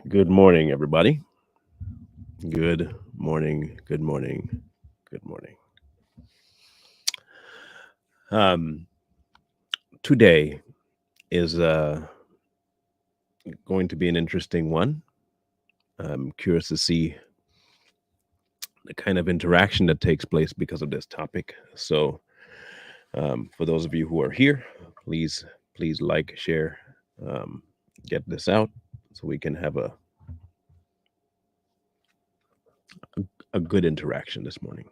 Good morning, everybody. Good morning. Good morning. Good morning. Um, Today is going to be an interesting one. I'm curious to see the kind of interaction that takes place because of this topic. So, for those of you who are here, please, please like, share, um, get this out so we can have a good interaction this morning.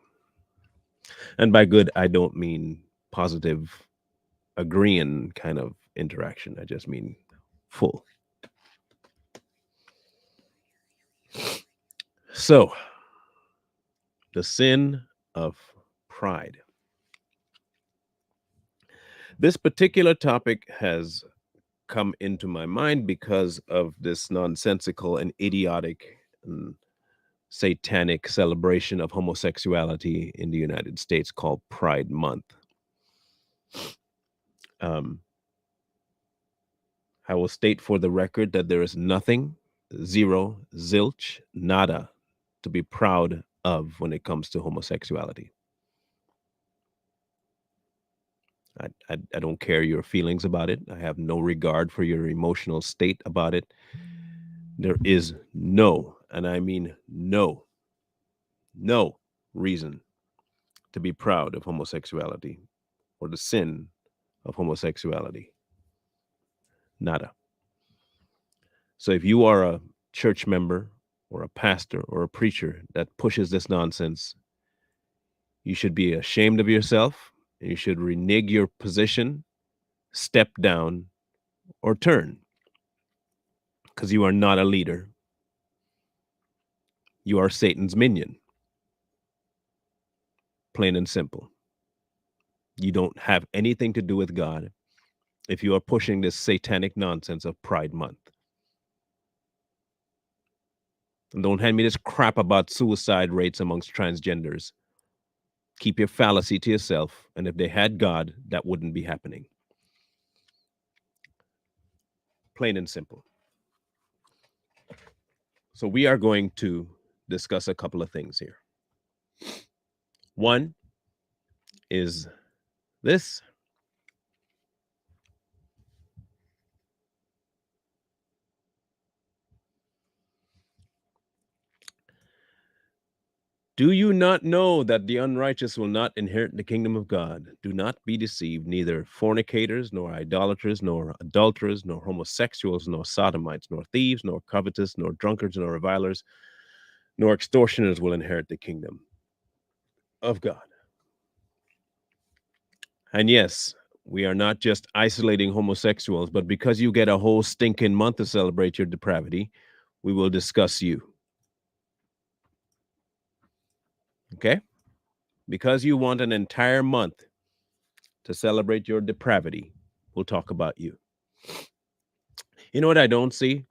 And by good, I don't mean positive agreeing kind of interaction. I just mean full. So, the sin of pride. This particular topic has come into my mind because of this nonsensical and idiotic and satanic celebration of homosexuality in the United States called Pride Month. Um, I will state for the record that there is nothing, zero, zilch, nada to be proud of when it comes to homosexuality. I don't care your feelings about it. I have no regard for your emotional state about it. There is no, and I mean no reason to be proud of homosexuality or the sin of homosexuality. Nada. So if you are a church member or a pastor or a preacher that pushes this nonsense, you should be ashamed of yourself and you should renege your position, step down, or turn because you are not a leader. You are Satan's minion, plain and simple. You don't have anything to do with God if you are pushing this satanic nonsense of Pride Month. And don't hand me this crap about suicide rates amongst transgenders. Keep your fallacy to yourself. And if they had God, that wouldn't be happening. Plain and simple. So we are going to discuss a couple of things here. One is this. Do you not know that the unrighteous will not inherit the kingdom of God? Do not be deceived, neither fornicators, nor idolaters, nor adulterers, nor homosexuals, nor sodomites, nor thieves, nor covetous, nor drunkards, nor revilers, nor extortioners will inherit the kingdom of God. And yes, we are not just isolating homosexuals, but because you get a whole stinking month to celebrate your depravity, we will discuss you. Okay? Because you want an entire month to celebrate your depravity, we'll talk about you. You know what I don't see?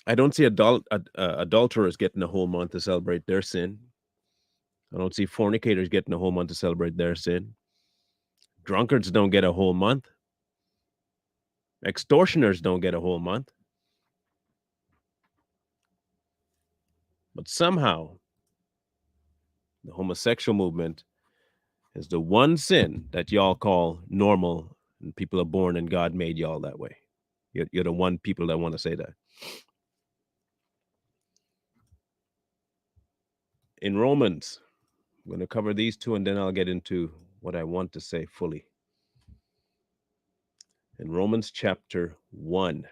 I don't see adulterers getting a whole month to celebrate their sin. I don't see fornicators getting a whole month to celebrate their sin. Drunkards don't get a whole month. Extortioners don't get a whole month. But somehow, the homosexual movement is the one sin that y'all call normal, and people are born and God made y'all that way. You're the one people that want to say that. In Romans, I'm going to cover these two and then I'll get into what I want to say fully. In Romans chapter 1,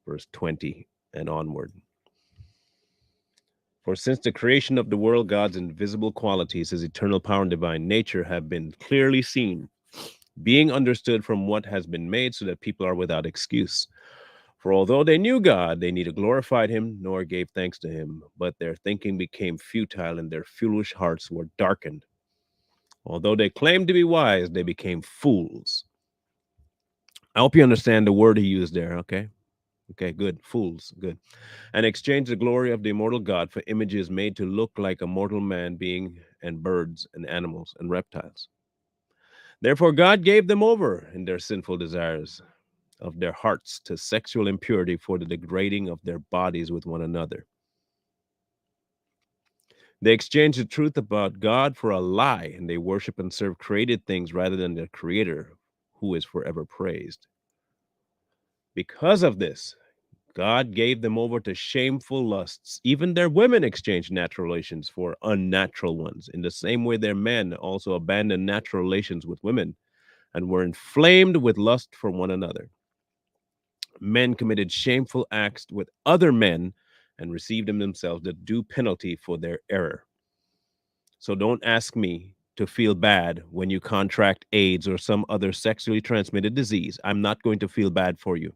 verse 20 and onward. For since the creation of the world, God's invisible qualities, his eternal power and divine nature have been clearly seen, being understood from what has been made, so that people are without excuse. For although they knew God, they neither glorified him nor gave thanks to him, but their thinking became futile and their foolish hearts were darkened. Although they claimed to be wise, they became fools. I hope you understand the word he used there, okay? Okay, good. Fools, good. And exchanged the glory of the immortal God for images made to look like a mortal man being and birds and animals and reptiles. Therefore, God gave them over in their sinful desires of their hearts to sexual impurity for the degrading of their bodies with one another. They exchange the truth about God for a lie, and they worship and serve created things rather than their Creator, who is forever praised. Because of this, God gave them over to shameful lusts. Even their women exchanged natural relations for unnatural ones. In the same way, their men also abandoned natural relations with women and were inflamed with lust for one another. Men committed shameful acts with other men and received in themselves the due penalty for their error. So don't ask me to feel bad when you contract AIDS or some other sexually transmitted disease. I'm not going to feel bad for you.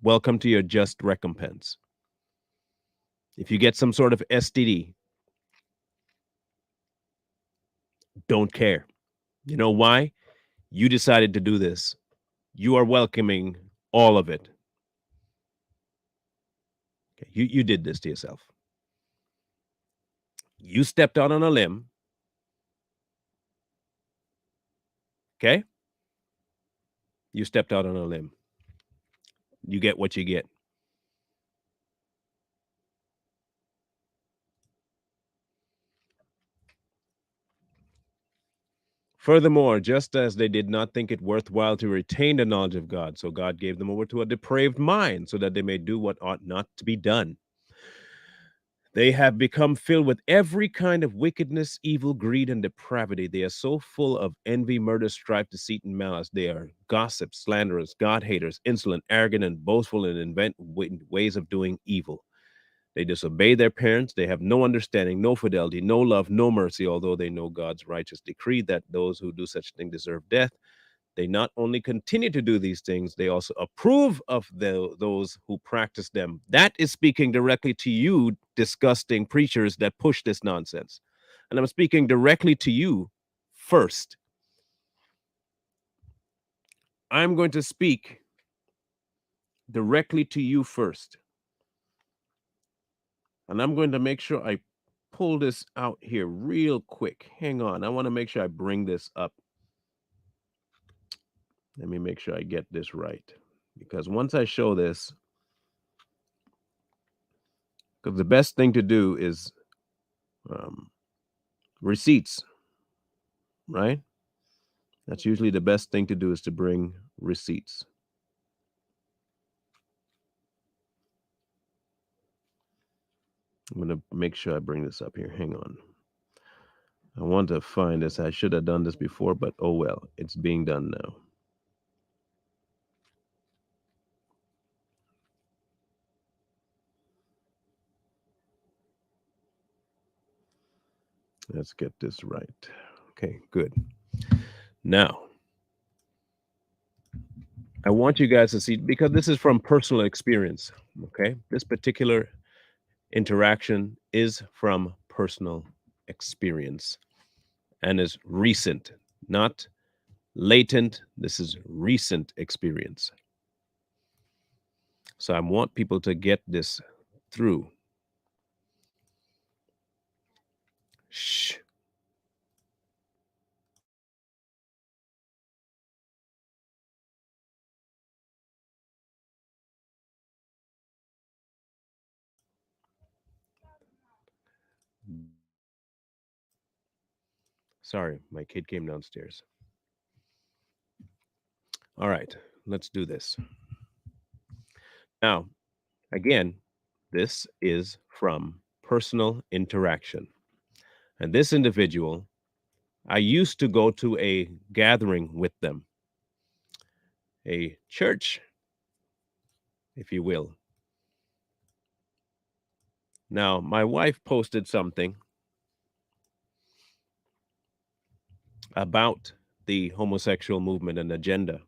Welcome to your just recompense. If you get some sort of STD, don't care. You know why? You decided to do this. You are welcoming all of it. Okay, you did this to yourself. You stepped out on a limb. Okay? You stepped out on a limb. You get what you get. Furthermore, just as they did not think it worthwhile to retain the knowledge of God, so God gave them over to a depraved mind so that they may do what ought not to be done. They have become filled with every kind of wickedness, evil, greed, and depravity. They are so full of envy, murder, strife, deceit, and malice. They are gossips, slanderers, God haters, insolent, arrogant, and boastful, and invent ways of doing evil. They disobey their parents. They have no understanding, no fidelity, no love, no mercy, although they know God's righteous decree that those who do such things deserve death. They not only continue to do these things, they also approve of those who practice them. That is speaking directly to you, disgusting preachers that push this nonsense. And I'm speaking directly to you first. I'm going to speak directly to you first. And I'm going to make sure I pull this out here real quick. Hang on. I want to make sure I bring this up. Let me make sure I get this right. Because once I show this, because the best thing to do is um, receipts, right? That's usually the best thing to do is to bring receipts. I'm going to make sure I bring this up here. Hang on. I want to find this. I should have done this before, but oh well, it's being done now. Let's get this right. Okay, good. Now, I want you guys to see, because this is from personal experience, okay? This particular interaction is from personal experience and is recent, not latent. This is recent experience. So I want people to get this through. Shh. Sorry, my kid came downstairs. All right, let's do this. Now, again, this is from personal interaction. And this individual, I used to go to a gathering with them, a church, if you will. Now, my wife posted something about the homosexual movement and agenda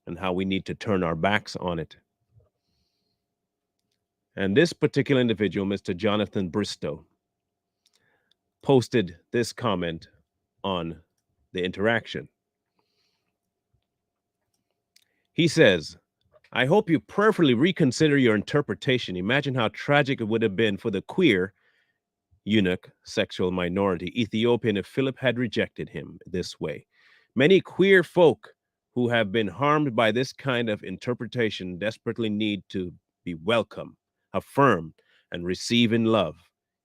and how we need to turn our backs on it. And this particular individual, Mr. Jonathan Bristow, posted this comment on the interaction. He says, I hope you prayerfully reconsider your interpretation. Imagine how tragic it would have been for the queer eunuch sexual minority Ethiopian if Philip had rejected him this way. Many queer folk who have been harmed by this kind of interpretation desperately need to be welcomed, affirmed, and received in love.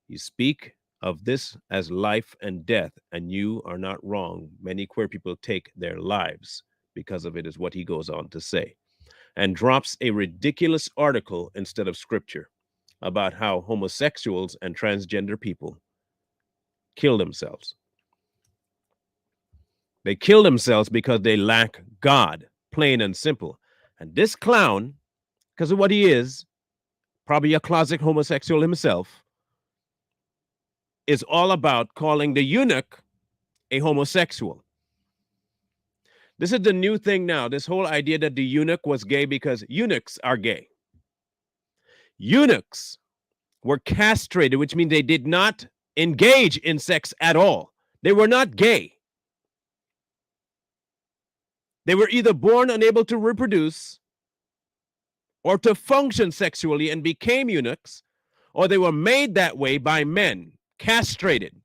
You speak of this as life and death, and you are not wrong. Many queer people take their lives because of it, is what he goes on to say, and drops a ridiculous article instead of scripture about how homosexuals and transgender people kill themselves. They kill themselves because they lack God, plain and simple. And this clown, because of what he is, probably a closet homosexual himself, is all about calling the eunuch a homosexual. This is the new thing now, this whole idea that the eunuch was gay because eunuchs are gay. Eunuchs were castrated, which means they did not engage in sex at all. They were not gay. They were either born unable to reproduce or to function sexually and became eunuchs, or they were made that way by men, castrated.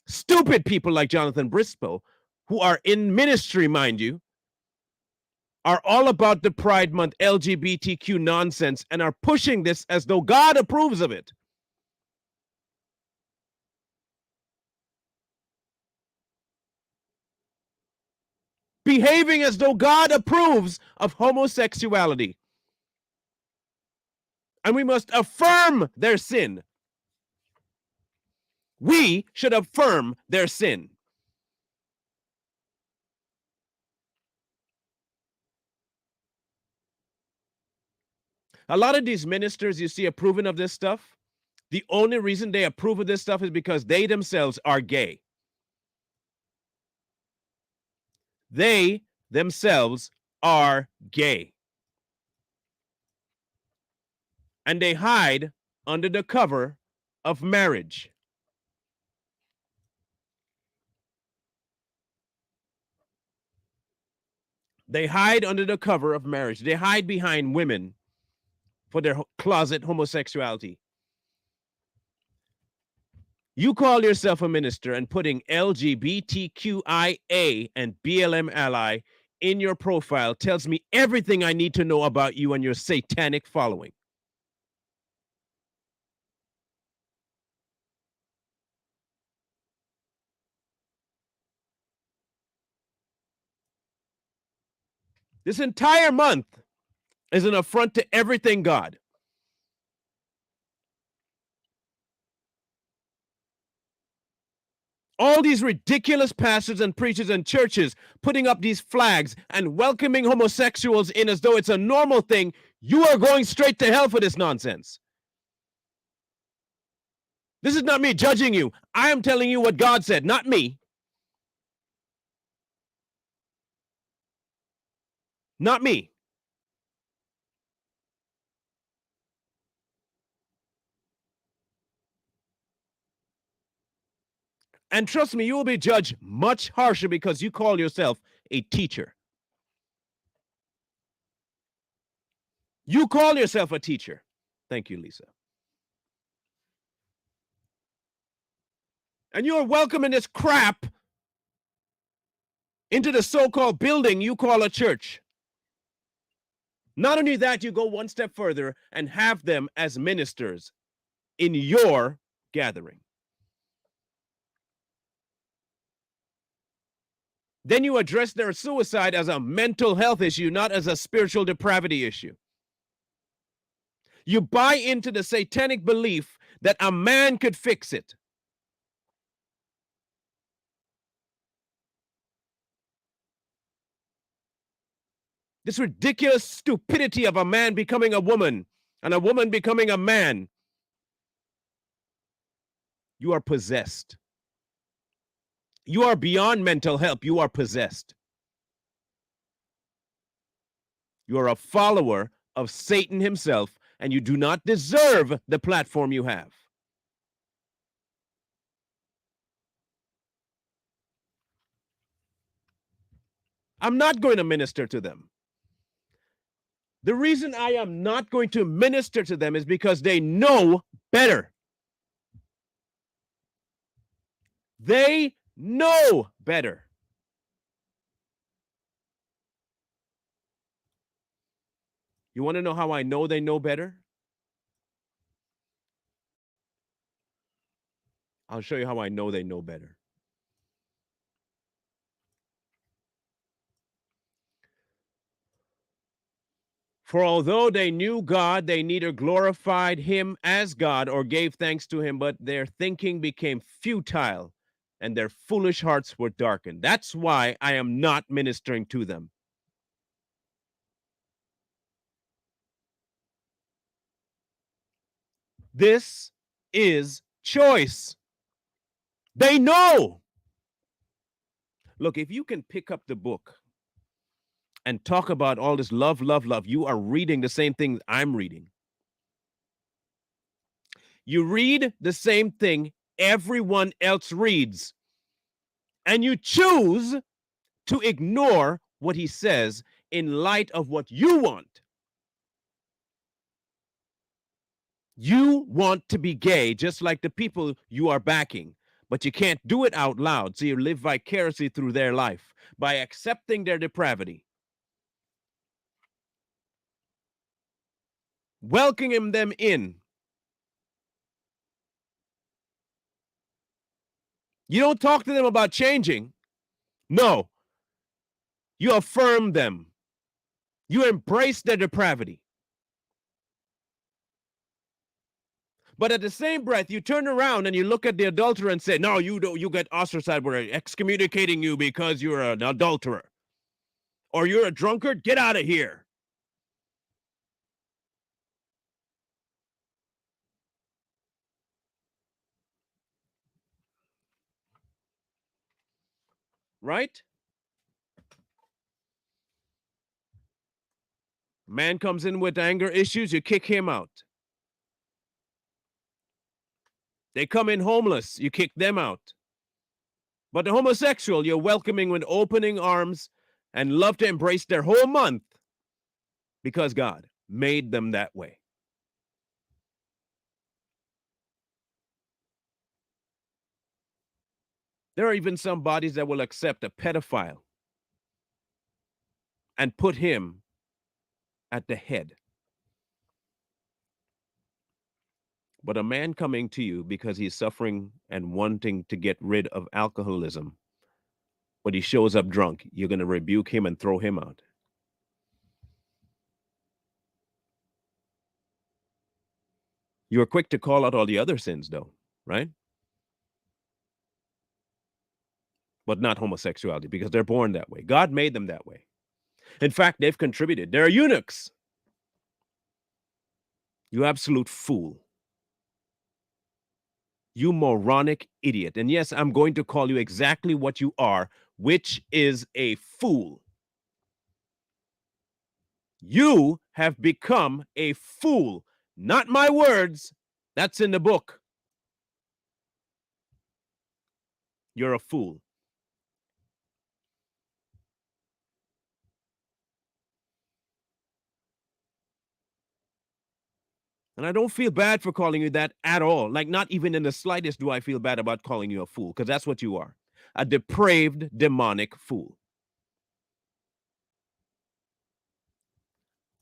Stupid people like Jonathan Briscoe, who are in ministry, mind you, are all about the Pride Month LGBTQ nonsense and are pushing this as though God approves of it. Behaving as though God approves of homosexuality. And we must affirm their sin. We should affirm their sin. A lot of these ministers you see approving of this stuff, the only reason they approve of this stuff is because they themselves are gay. They themselves are gay. And they hide under the cover of marriage. They hide under the cover of marriage. They hide behind women for their closet homosexuality. You call yourself a minister and putting LGBTQIA and BLM ally in your profile tells me everything I need to know about you and your satanic following. This entire month is an affront to everything God. All these ridiculous pastors and preachers and churches putting up these flags and welcoming homosexuals in as though it's a normal thing. You are going straight to hell for this nonsense. This is not me judging you. I am telling you what God said, not me. Not me. And trust me, you will be judged much harsher because you call yourself a teacher. You call yourself a teacher. Thank you, Lisa. And you are welcoming this crap into the so-called building you call a church. Not only that, you go one step further and have them as ministers in your gathering. Then you address their suicide as a mental health issue, not as a spiritual depravity issue. You buy into the satanic belief that a man could fix it. This ridiculous stupidity of a man becoming a woman and a woman becoming a man. You are possessed. You are beyond mental health. You are possessed. You are a follower of Satan himself, and you do not deserve the platform you have. I'm not going to minister to them. The reason I am not going to minister to them is because they know better. They know better. You want to know how I know they know better? I'll show you how I know they know better. For although they knew God, they neither glorified him as God or gave thanks to him, but their thinking became futile and their foolish hearts were darkened. That's why I am not ministering to them. This is choice. They know. Look, if you can pick up the book and talk about all this love, love, love, you are reading the same thing I'm reading. You read the same thing everyone else reads, and you choose to ignore what he says in light of what you want. You want to be gay just like the people you are backing, but you can't do it out loud, so you live vicariously through their life by accepting their depravity, welcoming them in. You don't talk to them about changing. No, you affirm them. You embrace their depravity. But at the same breath, you turn around and you look at the adulterer and say, no, you don't, you get ostracized. We're excommunicating you because you're an adulterer. Or you're a drunkard, get out of here. Right? Man comes in with anger issues, you kick him out. They come in homeless, you kick them out. But the homosexual, you're welcoming with opening arms and love to embrace their whole month because God made them that way. There are even some bodies that will accept a pedophile and put him at the head. But a man coming to you because he's suffering and wanting to get rid of alcoholism, but he shows up drunk, you're going to rebuke him and throw him out. You're quick to call out all the other sins, though, right? But not homosexuality because they're born that way. God made them that way. In fact, they've contributed. They're eunuchs. You absolute fool. You moronic idiot. And yes, I'm going to call you exactly what you are, which is a fool. You have become a fool. Not my words. That's in the book. You're a fool. And I don't feel bad for calling you that at all. Like, not even in the slightest do I feel bad about calling you a fool, because that's what you are, a depraved, demonic fool.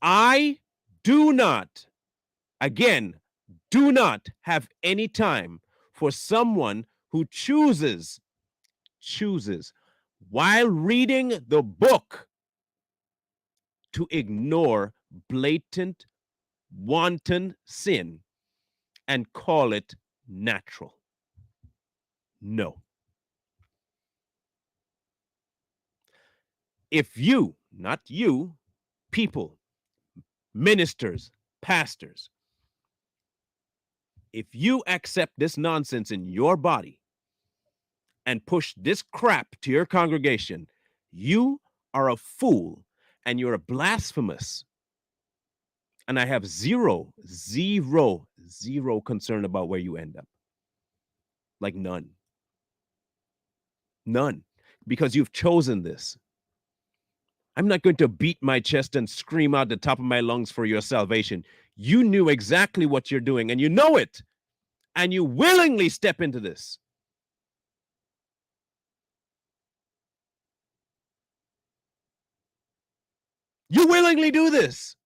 I do not, again, do not have any time for someone who chooses, while reading the book, to ignore blatant, wanton sin and call it natural. No. If you, not you, people, ministers, pastors, if you accept this nonsense in your body and push this crap to your congregation, you are a fool and you're a blasphemous. And I have zero concern about where you end up. Like none. None. Because you've chosen this. I'm not going to beat my chest and scream out the top of my lungs for your salvation. You knew exactly what you're doing and you know it. And you willingly step into this. You willingly do this.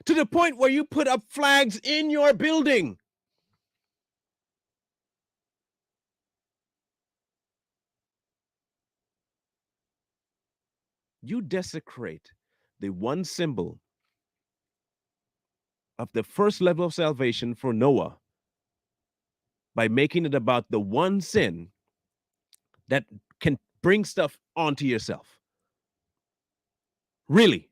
to the point where you put up flags in your building. You desecrate the one symbol of the first level of salvation for Noah by making it about the one sin that can bring stuff onto yourself. Really.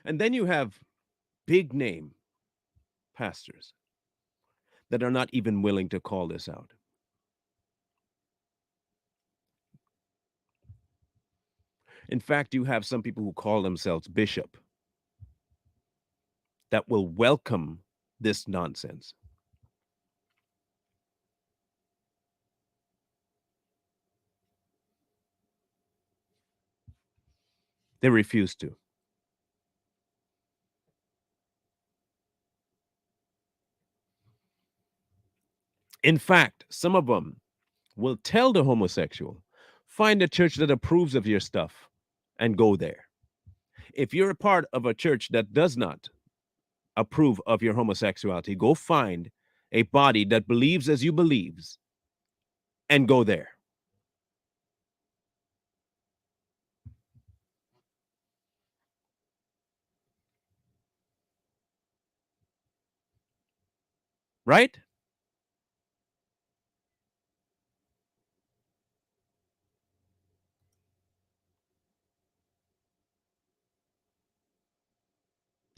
And then you have big name pastors that are not even willing to call this out. In fact, you have some people who call themselves bishop that will welcome this nonsense. They refuse to. In fact, some of them will tell the homosexual, find a church that approves of your stuff and go there. If you're a part of a church that does not approve of your homosexuality, go find a body that believes as you believes and go there. Right?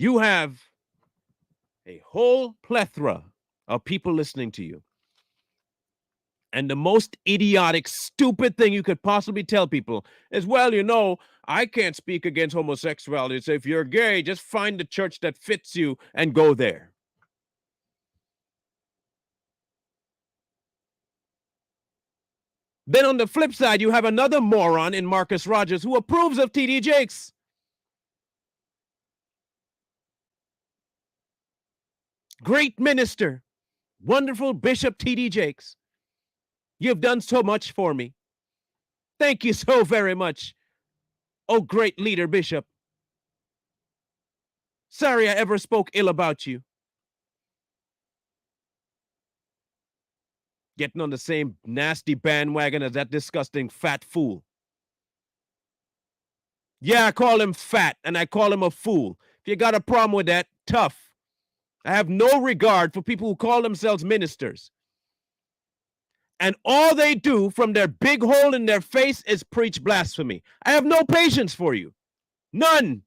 You have a whole plethora of people listening to you. And the most idiotic, stupid thing you could possibly tell people is, well, you know, I can't speak against homosexuality. So if you're gay, just find the church that fits you and go there. Then on the flip side, you have another moron in Marcus Rogers who approves of T.D. Jakes. Great minister, wonderful Bishop T.D. Jakes. You've done so much for me. Thank you so very much. Oh, great leader, Bishop. Sorry I ever spoke ill about you. Getting on the same nasty bandwagon as that disgusting fat fool. Yeah, I call him fat and I call him a fool. If you got a problem with that, tough. I have no regard for people who call themselves ministers. And all they do from their big hole in their face is preach blasphemy. I have no patience for you. None.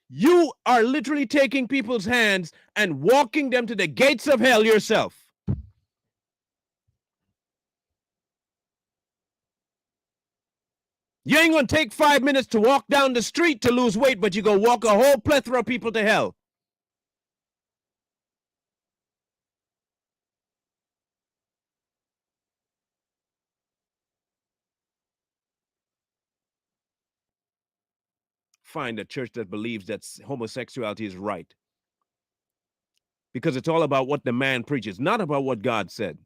You are literally taking people's hands and walking them to the gates of hell yourself. You ain't gonna take 5 minutes to walk down the street to lose weight, but you go walk a whole plethora of people to hell. Find a church that believes that homosexuality is right. Because it's all about what the man preaches, not about what God said.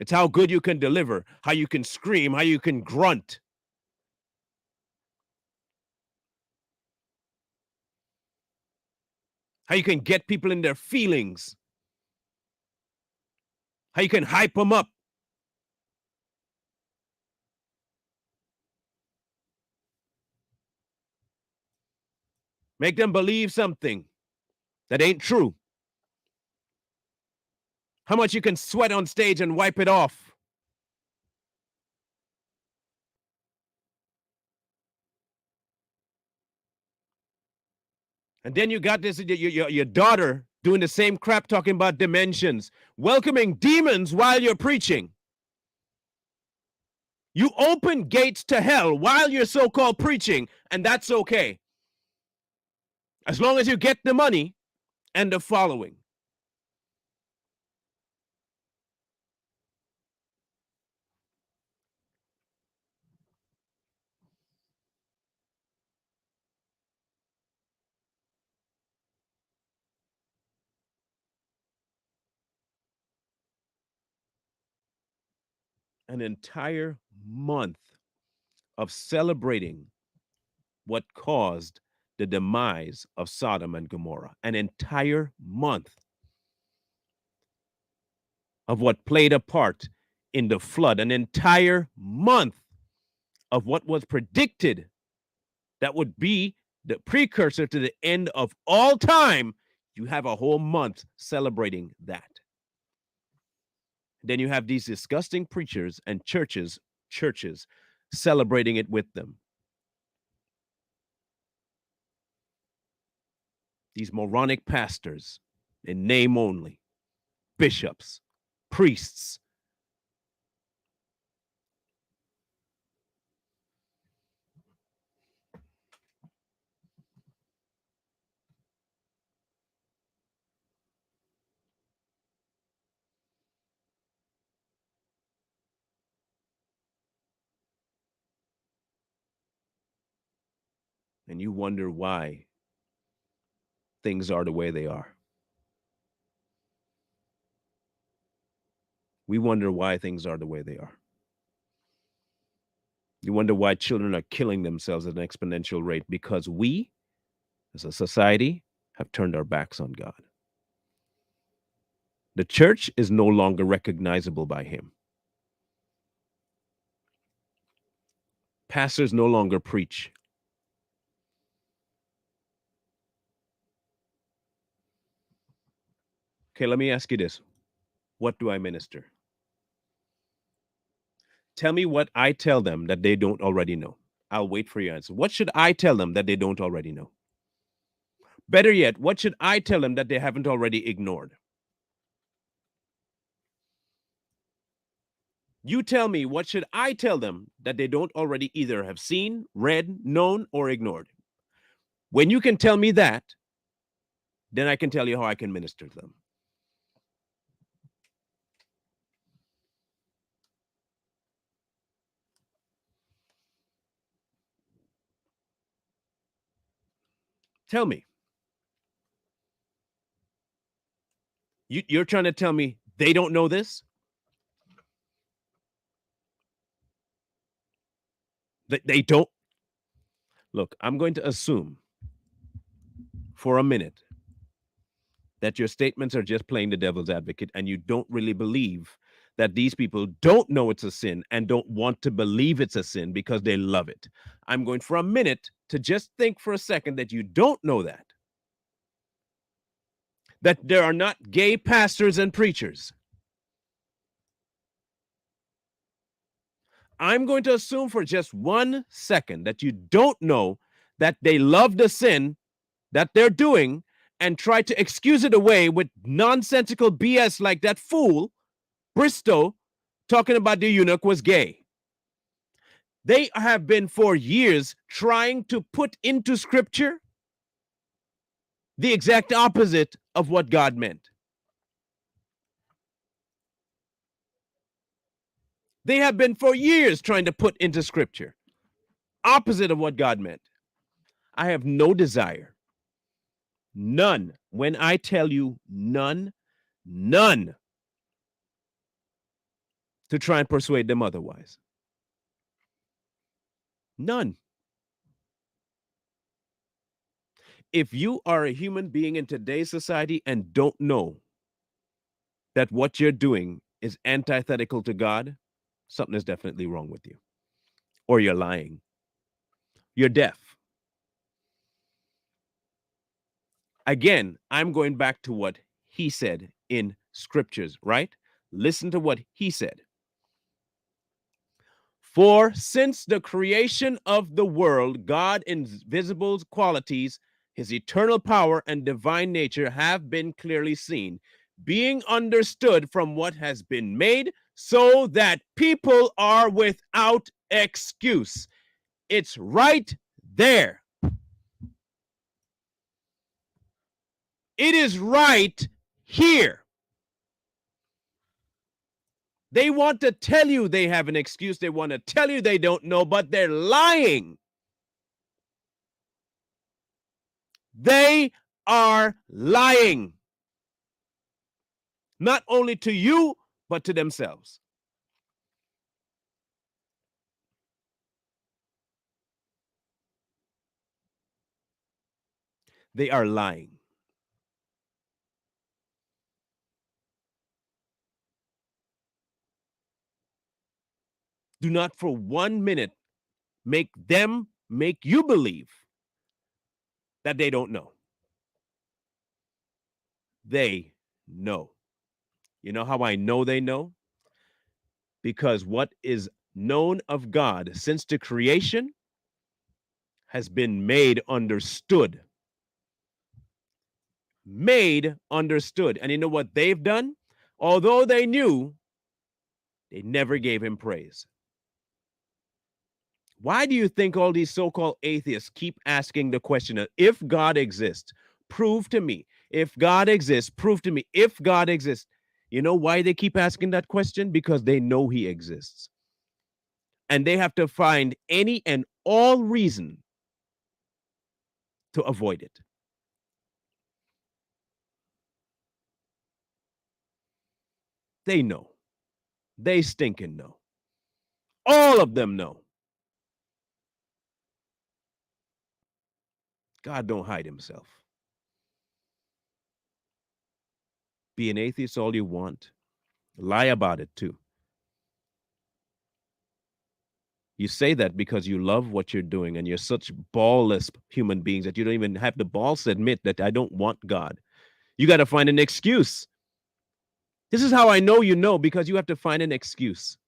It's how good you can deliver, how you can scream, how you can grunt. How you can get people in their feelings. How you can hype them up. Make them believe something that ain't true. How much you can sweat on stage and wipe it off. And then you got this, your daughter doing the same crap, talking about dimensions, welcoming demons while you're preaching. You open gates to hell while you're so-called preaching, and that's okay. As long as you get the money and the following. an entire month of celebrating what caused the demise of Sodom and Gomorrah, an entire month of what played a part in the flood, an entire month of what was predicted that would be the precursor to the end of all time. You have a whole month celebrating that. Then you have these disgusting preachers and churches celebrating it with them. These moronic pastors in name only, bishops, priests. And you wonder why things are the way they are. We wonder why things are the way they are. You wonder why children are killing themselves at an exponential rate because we, as a society, have turned our backs on God. The church is no longer recognizable by Him. Pastors no longer preach. Okay, let me ask you this. What do I minister? Tell me what I tell them that they don't already know. I'll wait for your answer. What should I tell them that they don't already know? Better yet, what should I tell them that they haven't already ignored? You tell me, what should I tell them that they don't already either have seen, read, known, or ignored? When you can tell me that, then I can tell you how I can minister to them. Tell me. You're trying to tell me they don't know this? That they don't? Look, I'm going to assume for a minute that your statements are just playing the devil's advocate and you don't really believe that these people don't know it's a sin and don't want to believe it's a sin because they love it. I'm going for a minute to just think for a second that you don't know that. That there are not gay pastors and preachers. I'm going to assume for just 1 second that you don't know that they love the sin that they're doing and try to excuse it away with nonsensical BS like that fool, Bristow, talking about the eunuch was gay. They have been for years trying to put into scripture the exact opposite of what God meant. They have been for years trying to put into scripture opposite of what God meant. I have no desire, none. When I tell you none, none, to try and persuade them otherwise. None. If you are a human being in today's society and don't know that what you're doing is antithetical to God, something is definitely wrong with you. Or you're lying. You're deaf. Again, I'm going back to what he said in scriptures, right? Listen to what he said. For since the creation of the world, God's invisible qualities, his eternal power and divine nature have been clearly seen, being understood from what has been made, so that people are without excuse. It's right there. It is right here. They want to tell you they have an excuse. They want to tell you they don't know, but they're lying. They are lying. Not only to you, but to themselves. They are lying. Do not for 1 minute make you believe that they don't know. They know. You know how I know they know? Because what is known of God since the creation has been made understood. Made understood. And you know what they've done? Although they knew, they never gave him praise. Why do you think all these so called atheists keep asking the question of if God exists, prove to me? If God exists, prove to me. If God exists. You know why they keep asking that question? Because they know he exists. And they have to find any and all reason to avoid it. They know. They stinking know. All of them know. God don't hide himself. Be an atheist all you want. Lie about it too. You say that because you love what you're doing and you're such ballless human beings that you don't even have the balls to admit that I don't want God. You got to find an excuse. This is how I know you know, because you have to find an excuse.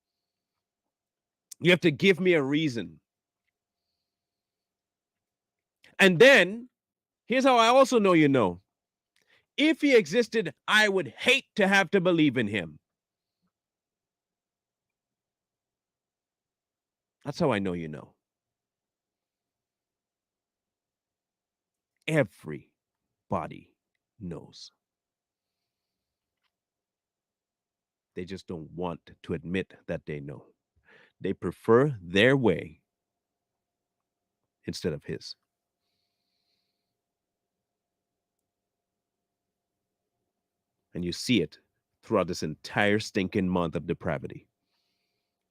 You have to give me a reason. And then here's how I also know you know. If he existed, I would hate to have to believe in him. That's how I know you know. Everybody knows. They just don't want to admit that they know. They prefer their way instead of his. And you see it throughout this entire stinking month of depravity.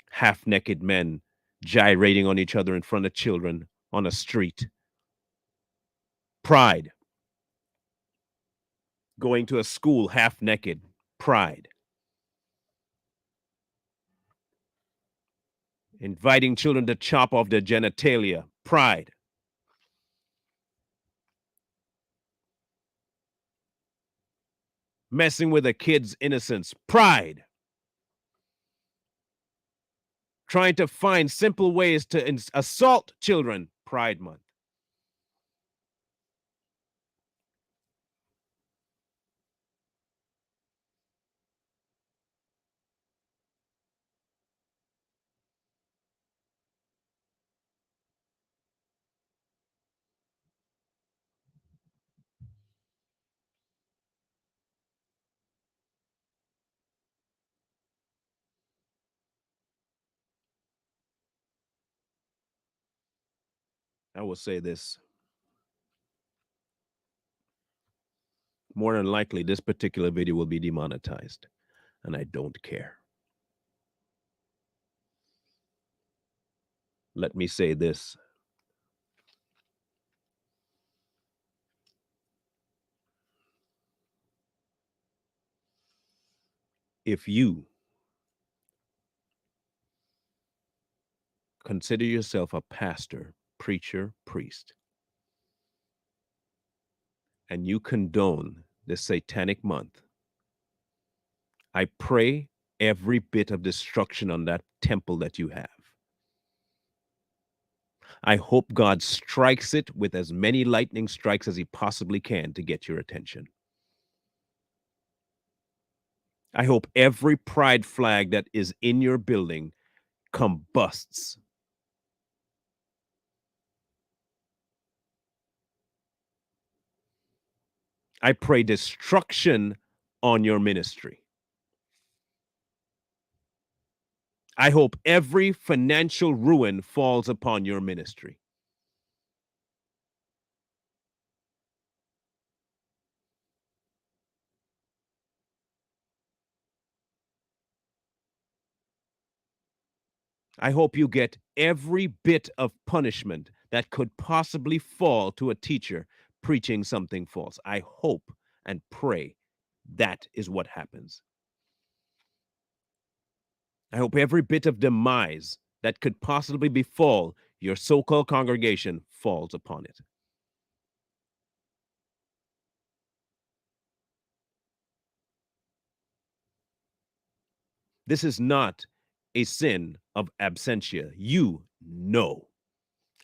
Half naked men gyrating on each other in front of children on a street. Pride. Going to a school half naked. Pride. Inviting children to chop off their genitalia. Pride. Messing with a kid's innocence. Pride. Trying to find simple ways to assault children. Pride Month. I will say this. More than likely, this particular video will be demonetized, and I don't care. Let me say this. If you consider yourself a pastor, preacher, priest, and you condone the satanic month, I pray every bit of destruction on that temple that you have. I hope God strikes it with as many lightning strikes as he possibly can to get your attention. I hope every pride flag that is in your building combusts. I pray destruction on your ministry. I hope every financial ruin falls upon your ministry. I hope you get every bit of punishment that could possibly fall to a teacher preaching something false. I hope and pray that is what happens. I hope every bit of demise that could possibly befall your so called congregation falls upon it. This is not a sin of absentia. You know,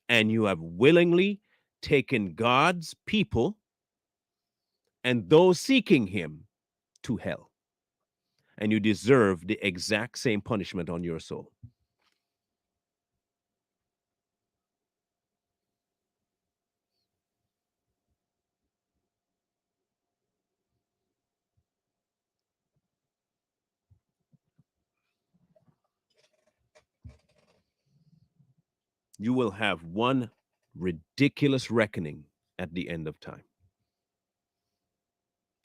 and you have willingly taken God's people and those seeking Him to hell. And you deserve the exact same punishment on your soul. You will have one ridiculous reckoning at the end of time.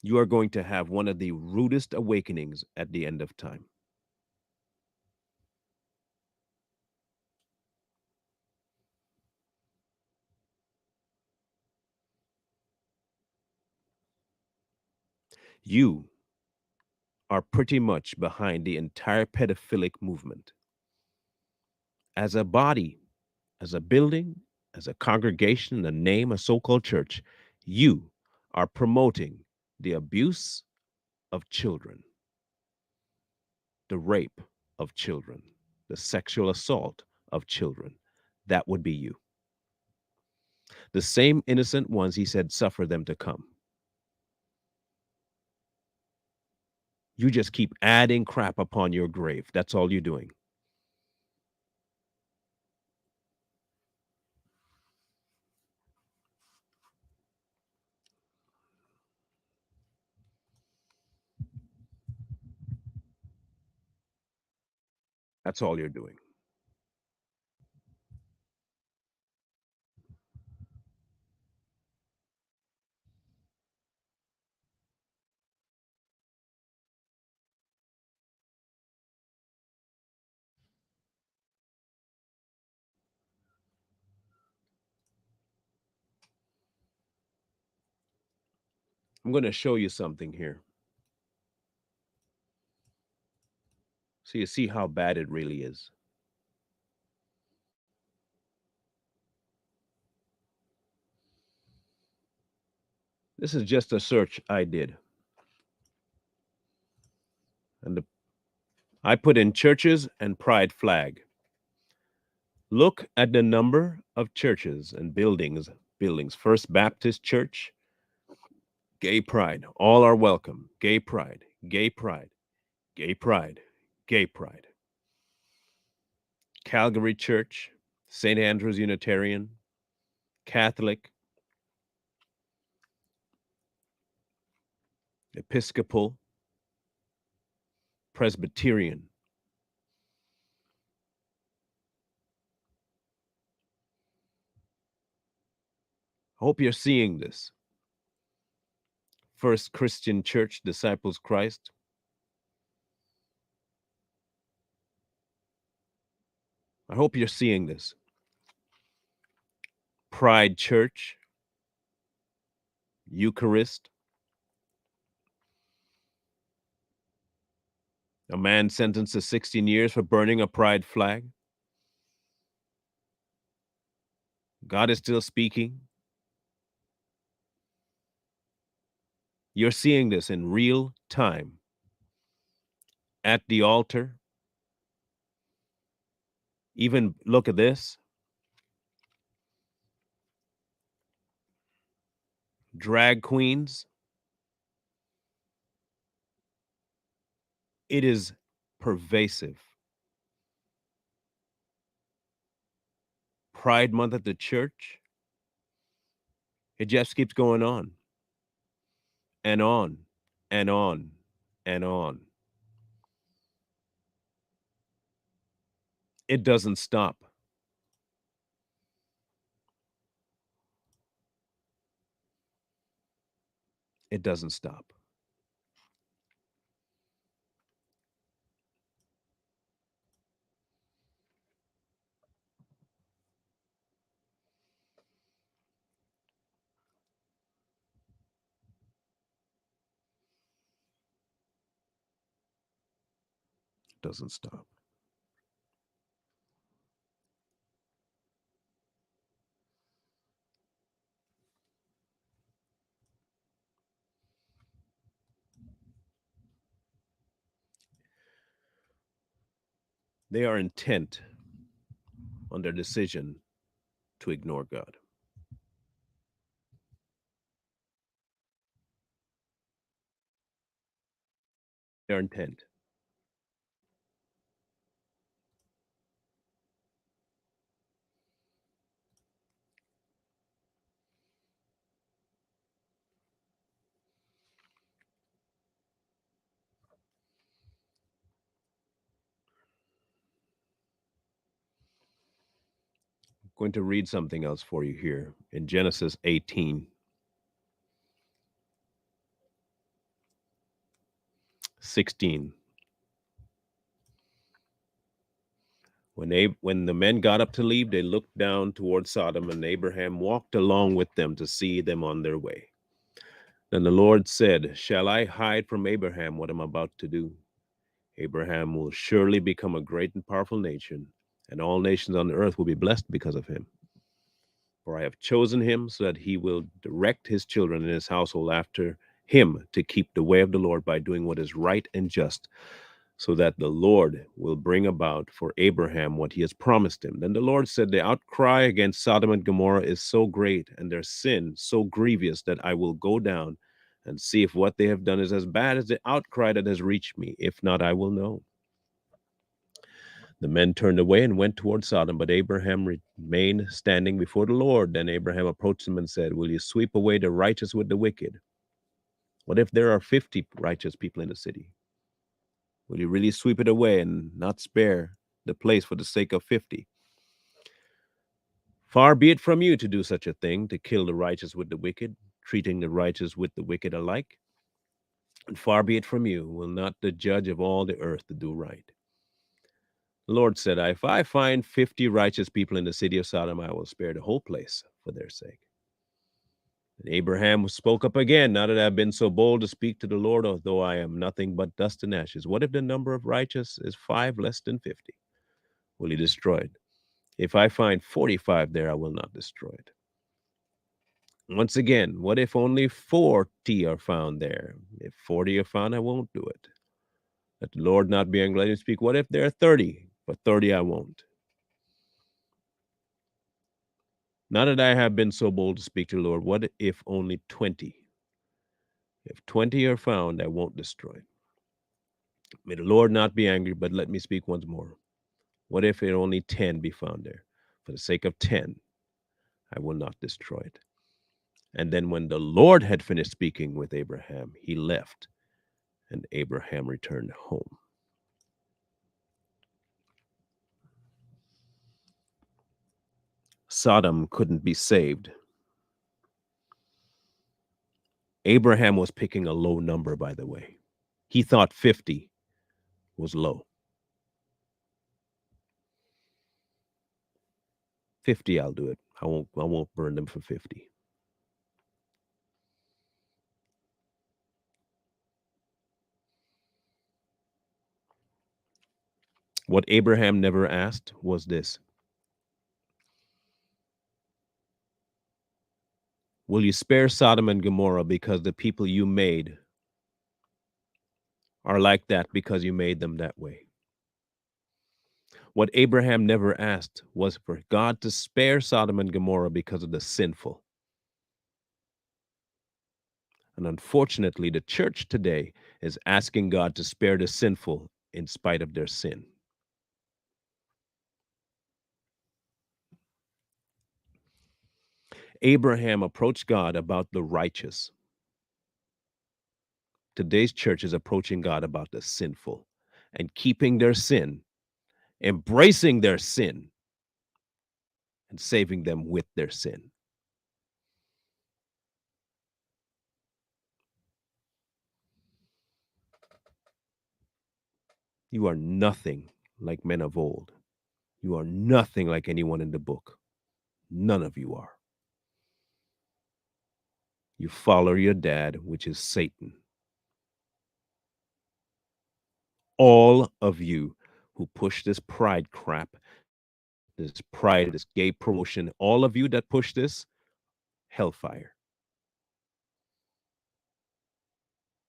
You are going to have one of the rudest awakenings at the end of time. You are pretty much behind the entire pedophilic movement. As a body, as a building, as a congregation, a name, a so called church, you are promoting the abuse of children, the rape of children, the sexual assault of children. That would be you. The same innocent ones he said suffer them to come. You just keep adding crap upon your grave. That's all you're doing. That's all you're doing. I'm going to show you something here so you see how bad it really is. This is just a search I did. And I put in churches and pride flag. Look at the number of churches and buildings. First Baptist Church, gay pride. All are welcome. Gay pride, gay pride, gay pride, gay pride. Calgary Church, St. Andrew's Unitarian, Catholic, Episcopal, Presbyterian. I hope you're seeing this. First Christian Church, Disciples Christ. I hope you're seeing this. Pride Church, Eucharist. A man sentenced to 16 years for burning a pride flag. God is still speaking. You're seeing this in real time at the altar. Even look at this, drag queens. It is pervasive. Pride Month at the church. It just keeps going on and on and on and on. It doesn't stop. It doesn't stop. doesn't stop. They are intent on their decision to ignore God. Their intent. I'm going to read something else for you here in Genesis 18, 16. When the men got up to leave, they looked down toward Sodom, and Abraham walked along with them to see them on their way. Then the Lord said, "Shall I hide from Abraham what I'm about to do? Abraham will surely become a great and powerful nation, and all nations on the earth will be blessed because of him. For I have chosen him so that he will direct his children and his household after him to keep the way of the Lord by doing what is right and just, so that the Lord will bring about for Abraham what he has promised him." Then the Lord said, "The outcry against Sodom and Gomorrah is so great, and their sin so grievous, that I will go down and see if what they have done is as bad as the outcry that has reached me. If not, I will know." The men turned away and went toward Sodom, but Abraham remained standing before the Lord. Then Abraham approached him and said, "Will you sweep away the righteous with the wicked? What if there are 50 righteous people in the city? Will you really sweep it away and not spare the place for the sake of 50? Far be it from you to do such a thing, to kill the righteous with the wicked, treating the righteous with the wicked alike. And far be it from you, will not the judge of all the earth to do right?" The Lord said, "If I find 50 righteous people in the city of Sodom, I will spare the whole place for their sake." And Abraham spoke up again, "Now that I have been so bold to speak to the Lord, although I am nothing but dust and ashes, what if the number of righteous is 5 less than 50? Will he destroy it? If I find 45 there, I will not destroy it." Once again, what if only 40 are found there? If 40 are found, I won't do it. Let the Lord not be angry, let him speak. What if there are 30? For 30 I won't. Now that I have been so bold to speak to the Lord, what if only 20? If 20 are found, I won't destroy it. May the Lord not be angry, but let me speak once more. What if it only 10 be found there? For the sake of 10, I will not destroy it. And then when the Lord had finished speaking with Abraham, he left, and Abraham returned home. Sodom couldn't be saved. Abraham was picking a low number, by the way. He thought 50 was low. 50, I'll do it. I won't burn them for 50. What Abraham never asked was this: will you spare Sodom and Gomorrah because the people you made are like that because you made them that way? What Abraham never asked was for God to spare Sodom and Gomorrah because of the sinful. And unfortunately, the church today is asking God to spare the sinful in spite of their sin. Abraham approached God about the righteous. Today's church is approaching God about the sinful and keeping their sin, embracing their sin, and saving them with their sin. You are nothing like men of old. You are nothing like anyone in the book. None of you are. You follow your dad, which is Satan. All of you who push this pride crap, this pride, this gay promotion, all of you that push this, hellfire,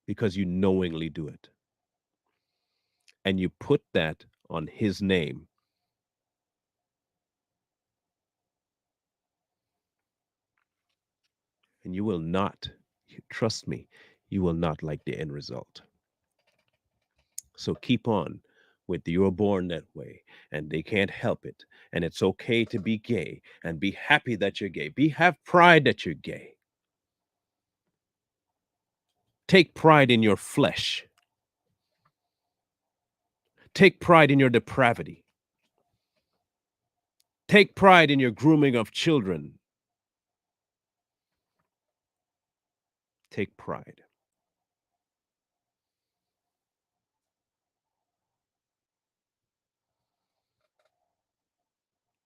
because you knowingly do it. And you put that on his name, and you will not, trust me, you will not like the end result. So keep on with you were born that way and they can't help it. And it's okay to be gay and be happy that you're gay. Have pride that you're gay. Take pride in your flesh. Take pride in your depravity. Take pride in your grooming of children. Take pride.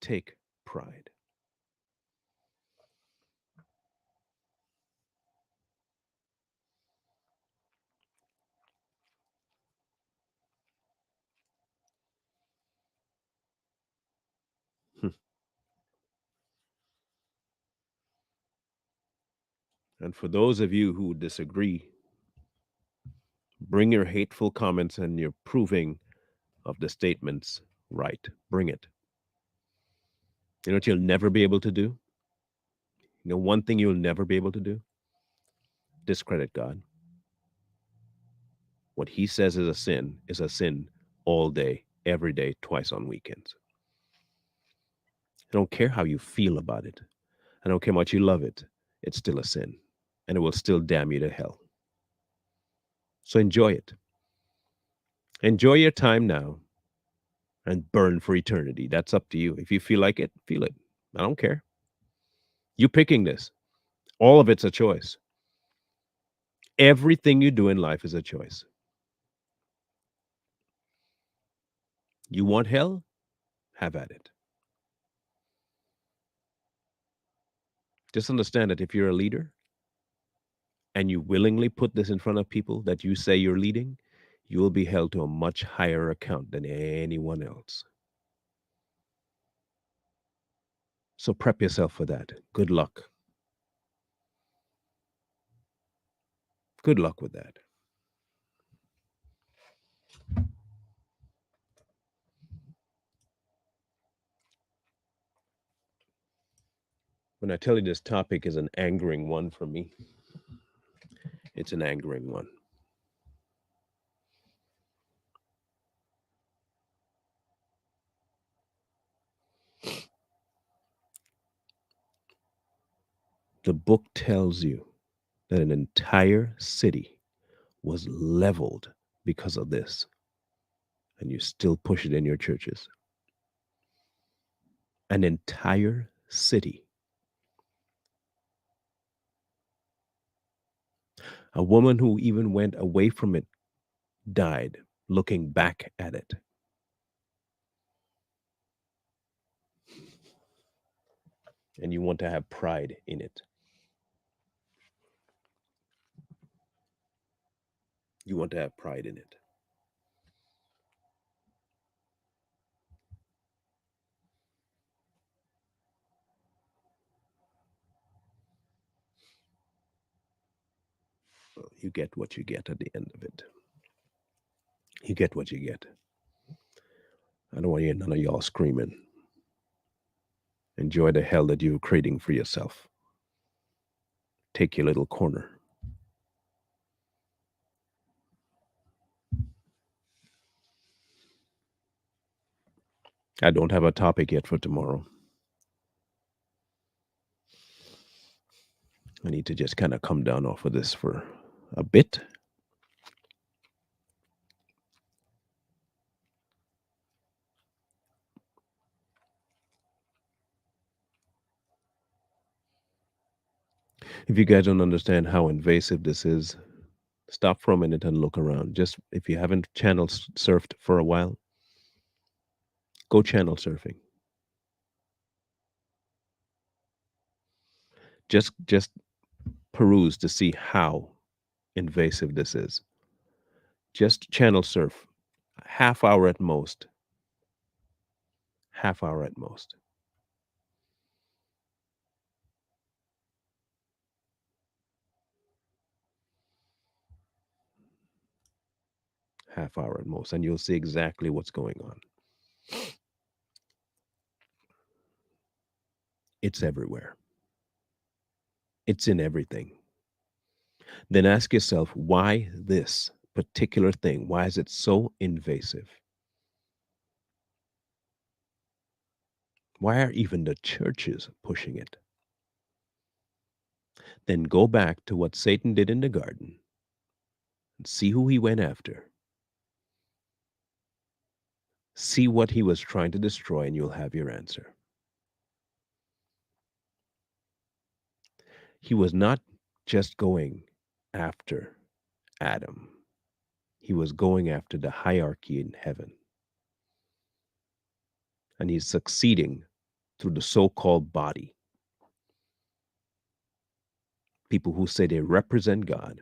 Take pride. Hmm. And for those of you who disagree, bring your hateful comments and your proving of the statements right. Bring it. You know what you'll never be able to do? You know, one thing you'll never be able to do? Discredit God. What he says is a sin all day, every day, twice on weekends. I don't care how you feel about it. I don't care how much you love it. It's still a sin, and it will still damn you to hell. So enjoy it. Enjoy your time now and burn for eternity. That's up to you. If you feel like it, feel it. I don't care. You picking this. All of it's a choice. Everything you do in life is a choice. You want hell? Have at it. Just understand that if you're a leader and you willingly put this in front of people that you say you're leading, you will be held to a much higher account than anyone else. So prep yourself for that. Good luck. Good luck with that. When I tell you this topic is an angering one for me, it's an angering one. The book tells you that an entire city was leveled because of this, and you still push it in your churches. An entire city. A woman who even went away from it died looking back at it. And you want to have pride in it. You want to have pride in it. Well, you get what you get at the end of it. You get what you get. I don't want to hear none of y'all screaming. Enjoy the hell that you're creating for yourself. Take your little corner. I don't have a topic yet for tomorrow. I need to just kind of come down off of this for a bit. If you guys don't understand how invasive this is, stop for a minute and look around. Just if you haven't channel surfed for a while, go channel surfing. Just peruse to see how invasive this is. Just channel surf. Half hour at most. Half hour at most. Half hour at most. And you'll see exactly what's going on. It's everywhere, it's in everything. Then ask yourself, why this particular thing? Why is it so invasive? Why are even the churches pushing it? Then go back to what Satan did in the garden and see who he went after. See what he was trying to destroy, and you'll have your answer. He was not just going after Adam, he was going after the hierarchy in heaven. And he's succeeding through the so called body. People who say they represent God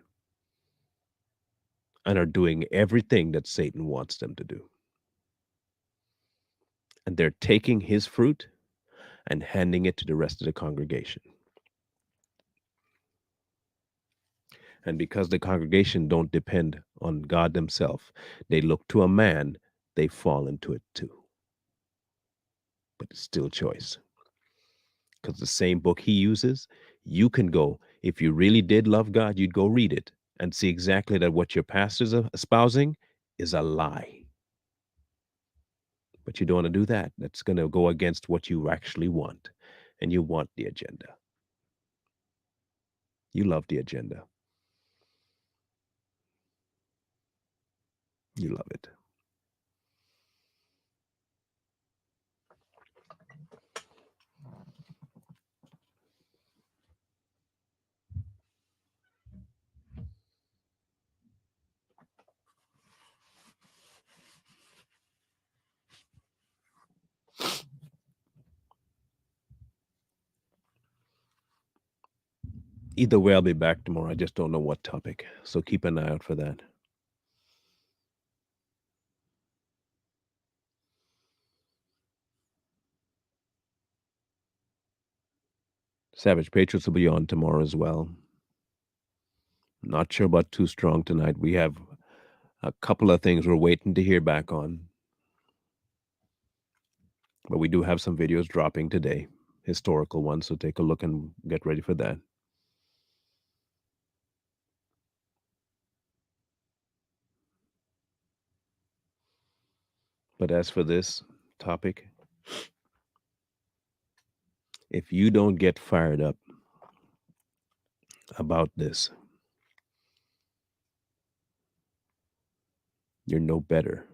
and are doing everything that Satan wants them to do. And they're taking his fruit and handing it to the rest of the congregation. And because the congregation don't depend on God themselves, they look to a man, they fall into it too. But it's still choice. Because the same book he uses, you can go, if you really did love God, you'd go read it and see exactly that what your pastor's espousing is a lie. But you don't want to do that. That's going to go against what you actually want. And you want the agenda. You love the agenda. You love it. Either way, I'll be back tomorrow. I just don't know what topic. So keep an eye out for that. Savage Patriots will be on tomorrow as well. Not sure about Too Strong tonight. We have a couple of things we're waiting to hear back on. But we do have some videos dropping today, historical ones. So take a look and get ready for that. But as for this topic, if you don't get fired up about this, you're no better.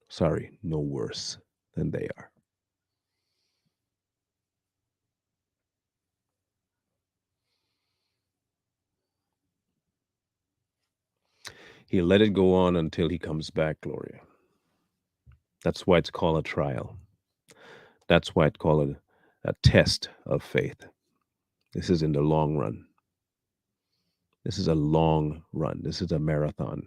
Sorry, no worse than they are. He let it go on until he comes back, Gloria. That's why it's called a trial. That's why it's called a test of faith. This is in the long run. This is a long run. This is a marathon.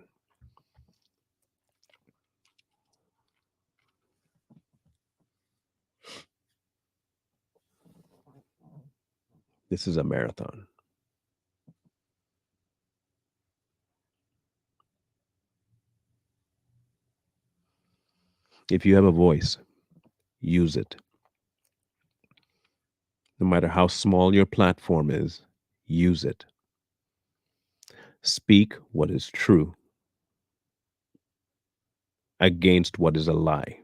This is a marathon. If you have a voice, use it. No matter how small your platform is, use it. Speak what is true against what is a lie.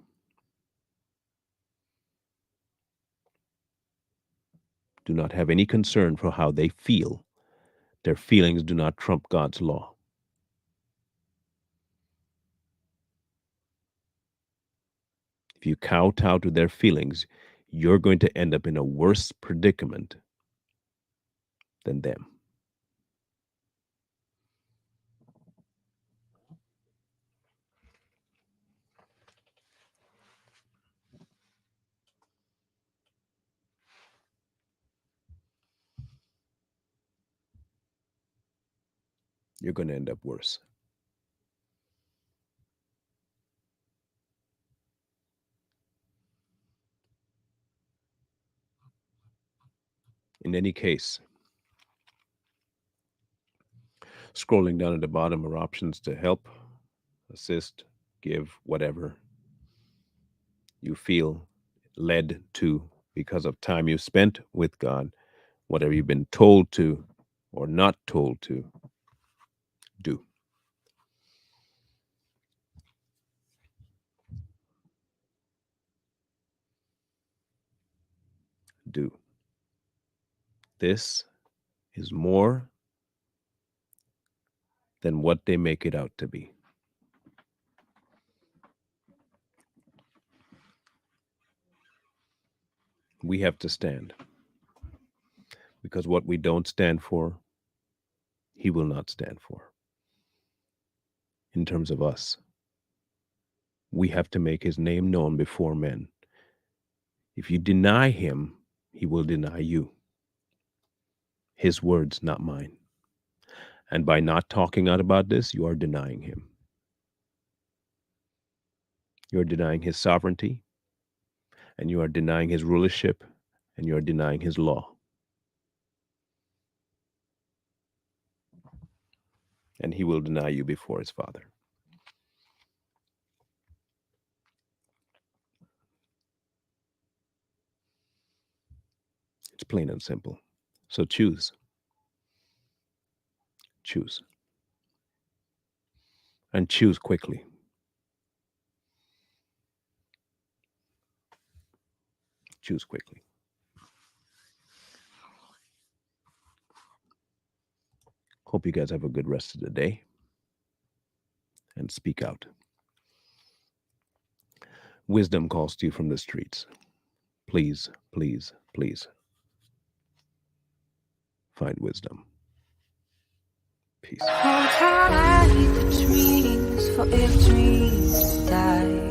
Do not have any concern for how they feel. Their feelings do not trump God's law. If you kowtow to their feelings, you're going to end up in a worse predicament than them. You're going to end up worse. in any case. Scrolling down at the bottom are options to help, assist, give, whatever you feel led to because of time you spent with God, whatever you've been told to or not told to do. Do. This is more than what they make it out to be. We have to stand, because what we don't stand for, he will not stand for. In terms of us, we have to make his name known before men. If you deny him, he will deny you. His words, not mine. And by not talking out about this, you are denying him. You are denying his sovereignty, and you are denying his rulership, and you are denying his law. And he will deny you before his Father. It's plain and simple. So choose. Choose. And choose quickly. Choose quickly. Hope you guys have a good rest of the day. And speak out. Wisdom calls to you from the streets. Please, please, please. Find wisdom. Peace. Hold tight the dreams, for if dreams die.